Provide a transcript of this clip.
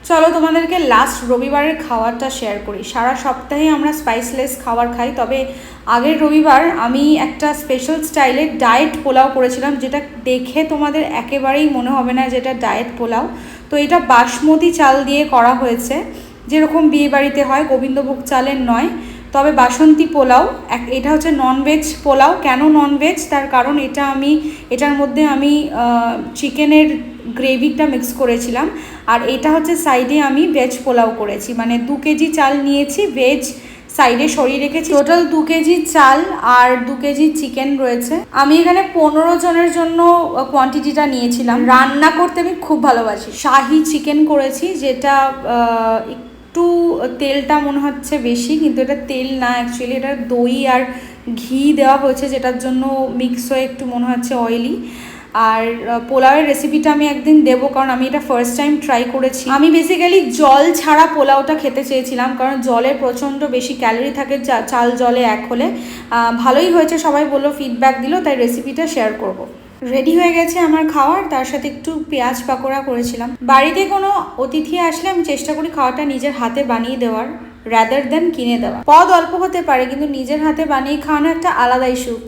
চলো তোমাদেরকে লাস্ট রবিবারের খাবারটা শেয়ার করি। সারা সপ্তাহে আমরা স্পাইসলেস খাবার খাই, তবে আগের রবিবার আমি একটা স্পেশাল স্টাইলের ডায়েট পোলাও করেছিলাম, যেটা দেখে তোমাদের একেবারেই মনে হবে না যেটা ডায়েট পোলাও। তো এটা বাসমতি চাল দিয়ে করা হয়েছে, যেরকম বিয়েবাড়িতে হয়, গোবিন্দভোগ চালের নয়। তবে বাসন্তী পোলাও, এটা হচ্ছে ননভেজ পোলাও। কেন ননভেজ? তার কারণ এটার মধ্যে আমি চিকেনের গ্রেভিটা মিক্স করেছিলাম, আর এটা হচ্ছে সাইডে আমি ভেজ পোলাও করেছি, মানে 2 কেজি চাল নিয়েছি, ভেজ সাইডে সরিয়ে রেখেছি। টোটাল 2 কেজি চাল আর 2 কেজি চিকেন রয়েছে। আমি এখানে 15 জনের জন্য কোয়ান্টিটিটা নিয়েছিলাম। রান্না করতে আমি খুব ভালোবাসি। শাহি চিকেন করেছি, যেটা একটু তেলটা মনে হচ্ছে বেশি, কিন্তু এটা তেল না, অ্যাকচুয়ালি এটা দই আর ঘি দেওয়া হয়েছে, যেটার জন্য মিক্স হয়ে একটু মনে হচ্ছে অয়েলি। আর পোলাওয়ের রেসিপিটা আমি একদিন দেবো, কারণ আমি এটা ফার্স্ট টাইম ট্রাই করেছি। আমি বেসিক্যালি জল ছাড়া পোলাওটা খেতে চেয়েছিলাম, কারণ জলে প্রচণ্ড বেশি ক্যালোরি থাকে চাল জলে এক হলে। ভালোই হয়েছে, সবাই বললো, ফিডব্যাক দিল, তাই রেসিপিটা শেয়ার করব। রেডি হয়ে গেছে আমার খাওয়ার, তার সাথে একটু পেঁয়াজ পাকোড়া করেছিলাম। বাড়িতে কোনো অতিথি আসলে আমি চেষ্টা করি খাওয়াটা নিজের হাতে বানিয়ে দেওয়ার, রাদার দেন কিনে দেওয়া। পদ অল্প হতে পারে, কিন্তু নিজের হাতে বানিয়ে খাওয়ানো একটা আলাদাই সুখ।